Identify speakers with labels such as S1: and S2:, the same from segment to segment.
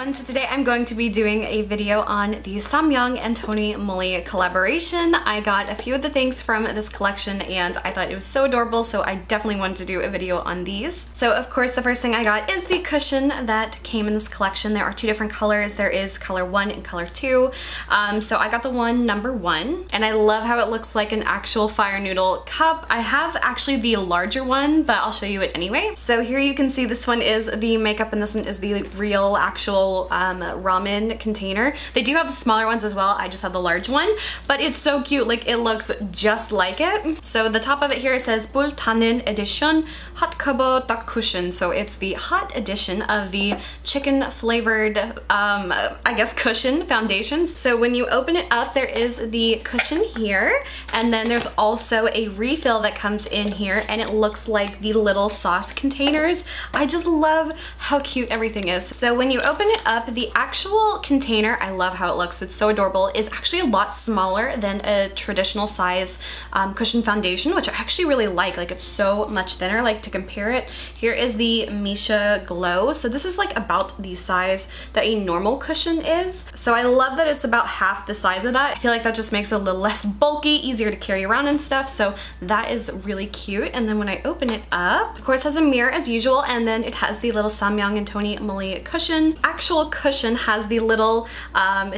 S1: everyone, so today I'm going to be doing a video on the Samyang and Moly collaboration. I got a few of the things from this collection and I thought it was so adorable, so I definitely wanted to do a video on these. So of course the first thing I got is the cushion that came in this collection. There are two different colors. There is color 1 and color 2. So I got the number 1 and I love how it looks like an actual fire noodle cup. I have actually the larger one, but I'll show you it anyway. So here you can see this one is the makeup and this one is the real actual ramen container. They do have the smaller ones as well. I just have the large one, but it's so cute. Like, it looks just like it. So the top of it here says Bultanin edition hot kabo dak cushion. So it's the hot edition of the chicken flavored I guess cushion foundations. So when you open it up, there is the cushion here, and then there's also a refill that comes in here, and it looks like the little sauce containers. I just love how cute everything is. So when you open it up, the actual container, I love how it looks, it's so adorable, is actually a lot smaller than a traditional size cushion foundation, which I actually really like. Like, it's so much thinner. Like, to compare it, here is the Misha Glow. So this is like about the size that a normal cushion is. So I love that it's about half the size of that. I feel like that just makes it a little less bulky, easier to carry around and stuff. So that is really cute. And then when I open it up, of course, it has a mirror as usual, and then it has the little Samyang and Moly cushion. Actual cushion has the little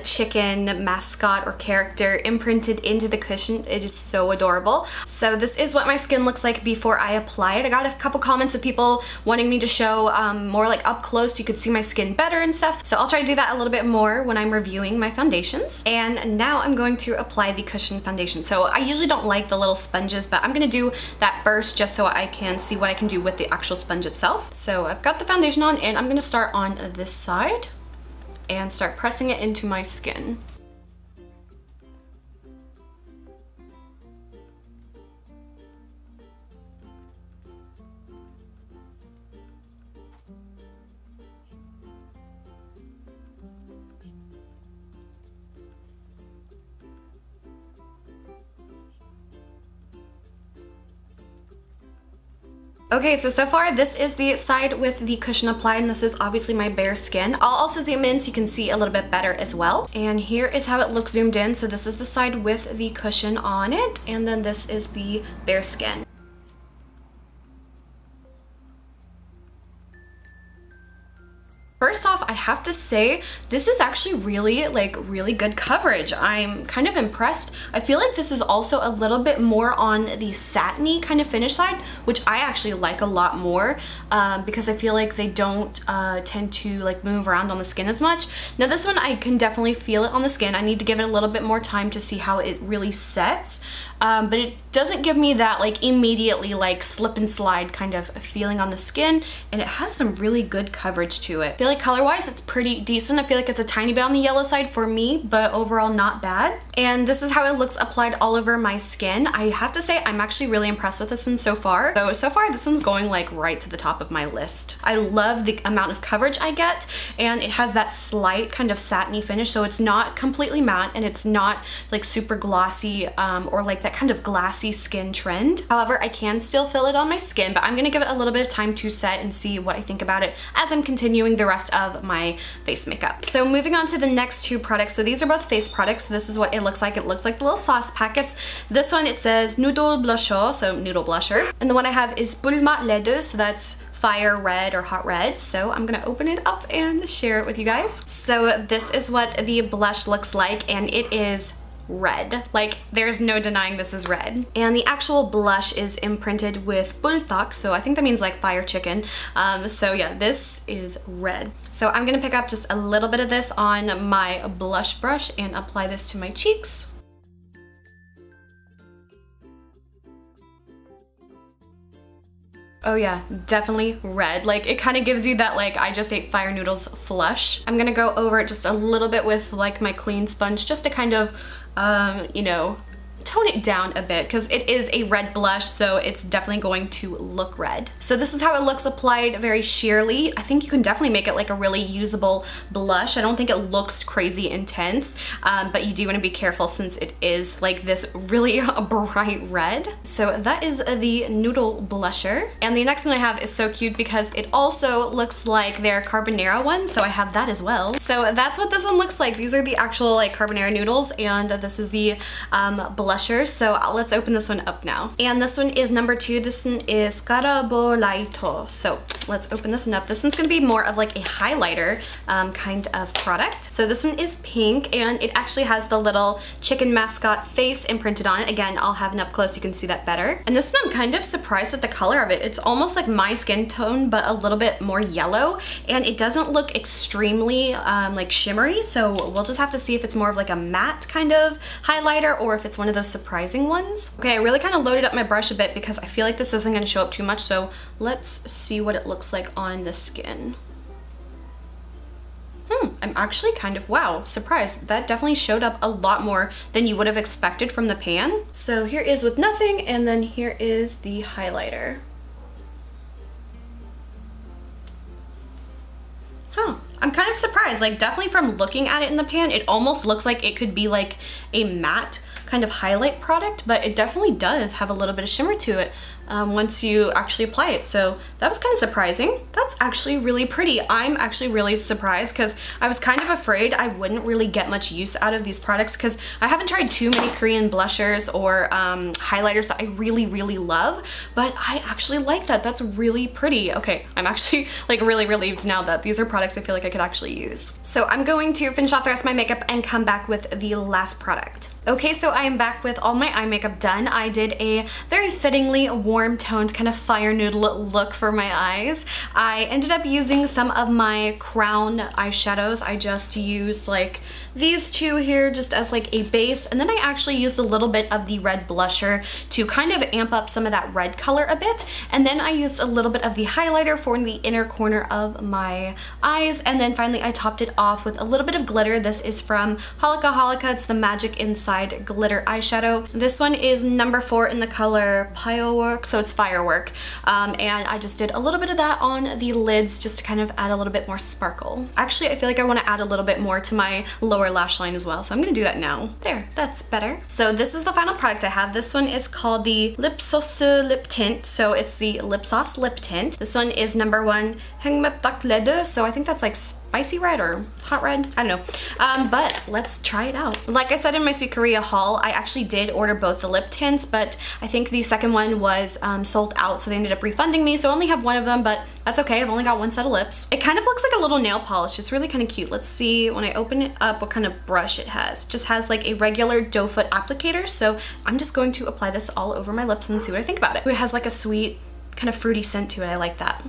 S1: chicken mascot or character imprinted into the cushion. It is so adorable. So this is what my skin looks like before I apply it. I got a couple comments of people wanting me to show more like up close so you could see my skin better and stuff. So I'll try to do that a little bit more when I'm reviewing my foundations. And now I'm going to apply the cushion foundation. So I usually don't like the little sponges, but I'm gonna do that first just so I can see what I can do with the actual sponge itself. So I've got the foundation on and I'm gonna start on this side and start pressing it into my skin. Okay, so far this is the side with the cushion applied, and this is obviously my bare skin. I'll also zoom in so you can see a little bit better as well. And here is how it looks zoomed in. So this is the side with the cushion on it, and then this is the bare skin. First off, I have to say, this is actually really good coverage. I'm kind of impressed. I feel like this is also a little bit more on the satiny kind of finish side, which I actually like a lot more because I feel like they don't tend to like move around on the skin as much. Now this one, I can definitely feel it on the skin. I need to give it a little bit more time to see how it really sets. But it doesn't give me that like immediately like slip and slide kind of feeling on the skin, and it has some really good coverage to it. I feel like color-wise it's pretty decent. I feel like it's a tiny bit on the yellow side for me, but overall not bad. And this is how it looks applied all over my skin. I have to say I'm actually really impressed with this one so far. So far this one's going like right to the top of my list. I love the amount of coverage I get, and it has that slight kind of satiny finish, so it's not completely matte and it's not like super glossy or like that kind of glassy skin trend. However, I can still feel it on my skin, but I'm gonna give it a little bit of time to set and see what I think about it as I'm continuing the rest of my face makeup. So moving on to the next two products. So these are both face products. So this is what it looks like. It looks like the little sauce packets. This one, it says Noodle blusher, so noodle blusher. And the one I have is Bulma Leder, so that's fire red or hot red. So I'm gonna open it up and share it with you guys. So this is what the blush looks like, and it is red. Like, there's no denying this is red. And the actual blush is imprinted with bultak, so I think that means like fire chicken. So yeah, this is red. So I'm gonna pick up just a little bit of this on my blush brush and apply this to my cheeks. Oh yeah, definitely red. Like, it kind of gives you that like I just ate fire noodles flush. I'm gonna go over it just a little bit with like my clean sponge just to kind of you know, tone it down a bit because it is a red blush, so it's definitely going to look red. So this is how it looks applied very sheerly. I think you can definitely make it like a really usable blush. I don't think it looks crazy intense, but you do want to be careful since it is like this really bright red. So that is the Noodle blusher. And the next one I have is so cute because it also looks like their carbonara one, so I have that as well. So that's what this one looks like. These are the actual like carbonara noodles, and this is the blusher. So let's open this one up now. And this one is number 2. This one is Carbolighter. So let's open this one up. This one's gonna be more of like a highlighter kind of product. So this one is pink, and it actually has the little chicken mascot face imprinted on it. Again, I'll have it up close, you can see that better. And this one I'm kind of surprised at the color of it. It's almost like my skin tone, but a little bit more yellow, and it doesn't look extremely like shimmery, so we'll just have to see if it's more of like a matte kind of highlighter or if it's one of those surprising ones. Okay, I really kind of loaded up my brush a bit because I feel like this isn't going to show up too much, so let's see what it looks like on the skin. I'm actually kind of, wow, surprised. That definitely showed up a lot more than you would have expected from the pan. So here is with nothing, and then here is the highlighter. I'm kind of surprised, like definitely from looking at it in the pan, it almost looks like it could be like a matte kind of highlight product, but it definitely does have a little bit of shimmer to it once you actually apply it. So that was kind of surprising. That's actually really pretty. I'm actually really surprised because I was kind of afraid I wouldn't really get much use out of these products because I haven't tried too many Korean blushers or highlighters that I really love, but I actually like that. That's really pretty. Okay, I'm actually like really relieved now that these are products I feel like I could actually use. So I'm going to finish off the rest of my makeup and come back with the last product. Okay, so I am back with all my eye makeup done. I did a very fittingly warm toned kind of fire noodle look for my eyes. I ended up using some of my Crown eyeshadows. I just used like these two here just as like a base, and then I actually used a little bit of the red blusher to kind of amp up some of that red color a bit, and then I used a little bit of the highlighter for the inner corner of my eyes, and then finally I topped it off with a little bit of glitter. This is from Halika Halika. It's the Magic Inside glitter eyeshadow. This one is number 4 in the color Firework, so it's firework, and I just did a little bit of that on the lids just to kind of add a little bit more sparkle. Actually, I feel like I want to add a little bit more to my lower lash line as well, so I'm gonna do that now. There, that's better. So this is the final product I have. This one is called the Lip Sauce Lip Tint, so it's the Lip Sauce Lip Tint. This one is number 1 Hängmeptaklede, so I think that's like spicy red or hot red, I don't know, but let's try it out. Like I said in my Sweet Korea haul, I actually did order both the lip tints, but I think the second one was sold out, so they ended up refunding me, so I only have one of them, but that's okay. I've only got one set of lips. It kind of looks like a little nail polish. It's really kind of cute. Let's see when I open it up what kind of brush it has. It just has like a regular doe foot applicator, so I'm just going to apply this all over my lips and see what I think about it. It has like a sweet kind of fruity scent to it. I like that.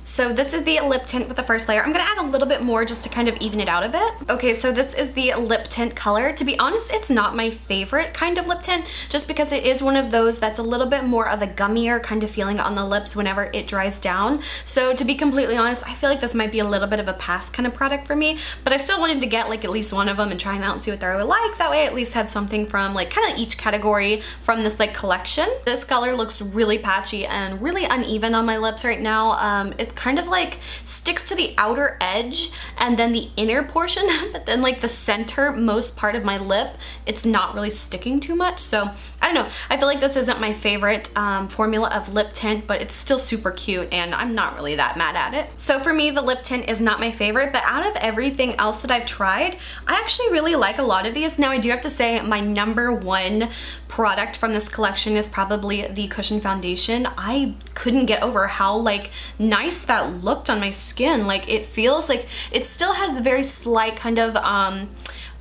S1: So this is the lip tint with the first layer. I'm gonna add a little bit more just to kind of even it out a bit. Okay, so this is the lip tint color. To be honest, it's not my favorite kind of lip tint, just because it is one of those that's a little bit more of a gummier kind of feeling on the lips whenever it dries down. So to be completely honest, I feel like this might be a little bit of a pass kind of product for me, but I still wanted to get like at least one of them and try them out and see what they're like. That way I at least had something from like kind of each category from this like collection. This color looks really patchy and really uneven on my lips right now. It kind of like sticks to the outer edge and then the inner portion, but then like the center most part of my lip, it's not really sticking too much. So I don't know, I feel like this isn't my favorite formula of lip tint, but it's still super cute and I'm not really that mad at it. So for me, the lip tint is not my favorite, but out of everything else that I've tried, I actually really like a lot of these. Now I do have to say my number 1 product from this collection is probably the Cushion Foundation. I couldn't get over how like nice that looked on my skin. Like it feels like it still has the very slight kind of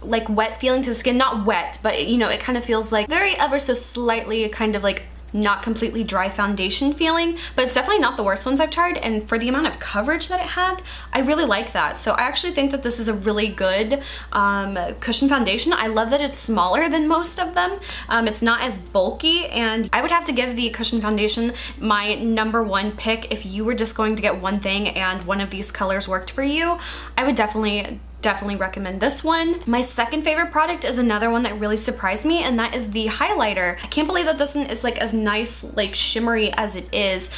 S1: like wet feeling to the skin. Not wet, but you know, it kind of feels like very ever so slightly kind of like not completely dry foundation feeling, but it's definitely not the worst ones I've tried, and for the amount of coverage that it had, I really like that. So I actually think that this is a really good cushion foundation. I love that it's smaller than most of them. It's not as bulky, and I would have to give the cushion foundation my #1 pick. If you were just going to get one thing and one of these colors worked for you, I would definitely recommend this one. My second favorite product is another one that really surprised me, and that is the highlighter. I can't believe that this one is like as nice, like shimmery as it is,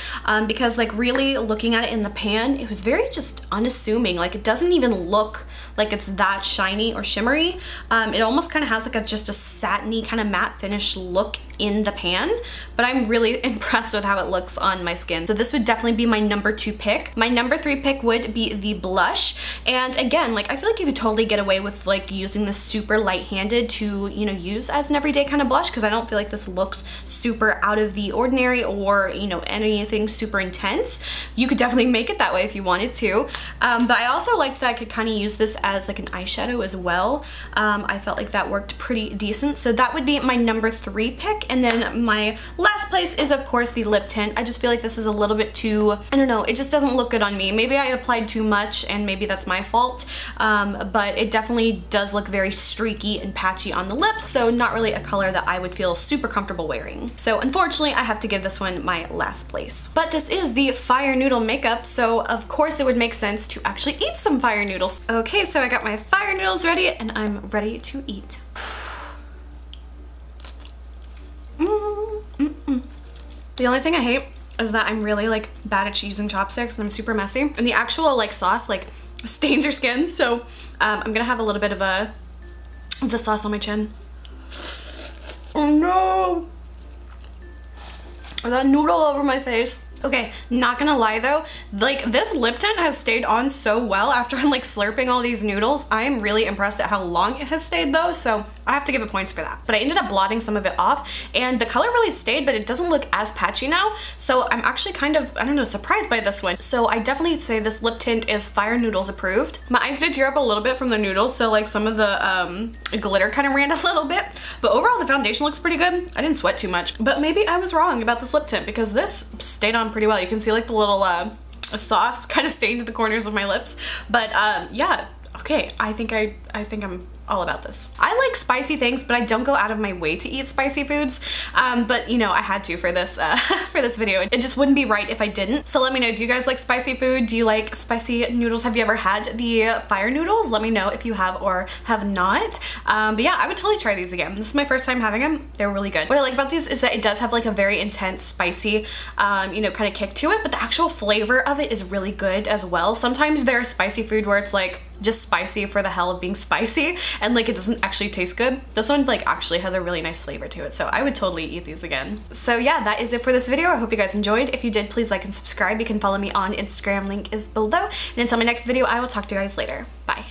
S1: because like really looking at it in the pan, it was very just unassuming. Like it doesn't even look like it's that shiny or shimmery. It almost kind of has like just a satiny kind of matte finish look in the pan, but I'm really impressed with how it looks on my skin. So this would definitely be my #2 pick. My #3 pick would be the blush, and again, like I feel like you could totally get away with like using this super light-handed to, you know, use as an everyday kind of blush, because I don't feel like this looks super out of the ordinary or, you know, anything super intense. You could definitely make it that way if you wanted to, but I also liked that I could kind of use this as like an eyeshadow as well. I felt like that worked pretty decent, so that would be my #3 pick. And then my last place is of course the lip tint. I just feel like this is a little bit too, I don't know, it just doesn't look good on me. Maybe I applied too much and maybe that's my fault, but it definitely does look very streaky and patchy on the lips, so not really a color that I would feel super comfortable wearing. So unfortunately I have to give this one my last place. But this is the fire noodle makeup, so of course it would make sense to actually eat some fire noodles. Okay, so I got my fire noodles ready and I'm ready to eat. The only thing I hate is that I'm really like bad at using chopsticks and I'm super messy, and the actual like sauce like stains your skin, so I'm gonna have a little bit of the sauce on my chin. Oh no! I got noodle over my face. Okay, not gonna lie though, like this lip tint has stayed on so well after I'm like slurping all these noodles. I am really impressed at how long it has stayed though, so I have to give it points for that. But I ended up blotting some of it off and the color really stayed, but it doesn't look as patchy now. So I'm actually kind of, I don't know, surprised by this one. So I definitely say this lip tint is Fire Noodles approved. My eyes did tear up a little bit from the noodles, so like some of the glitter kind of ran a little bit. But overall the foundation looks pretty good. I didn't sweat too much, but maybe I was wrong about this lip tint because this stayed on pretty well. You can see like the little sauce kind of stained the corners of my lips. But yeah, okay, I think I'm all about this. I like spicy things, but I don't go out of my way to eat spicy foods. But you know, I had to for this for this video. It just wouldn't be right if I didn't. So let me know, do you guys like spicy food? Do you like spicy noodles? Have you ever had the fire noodles? Let me know if you have or have not. But yeah, I would totally try these again. This is my first time having them. They're really good. What I like about these is that it does have like a very intense spicy, you know, kind of kick to it, but the actual flavor of it is really good as well. Sometimes there's spicy food where it's like just spicy for the hell of being spicy and like it doesn't actually taste good. This one like actually has a really nice flavor to it, so I would totally eat these again. So yeah, that is it for this video. I hope you guys enjoyed. If you did, please like and subscribe. You can follow me on Instagram, link is below. And until my next video, I will talk to you guys later. Bye.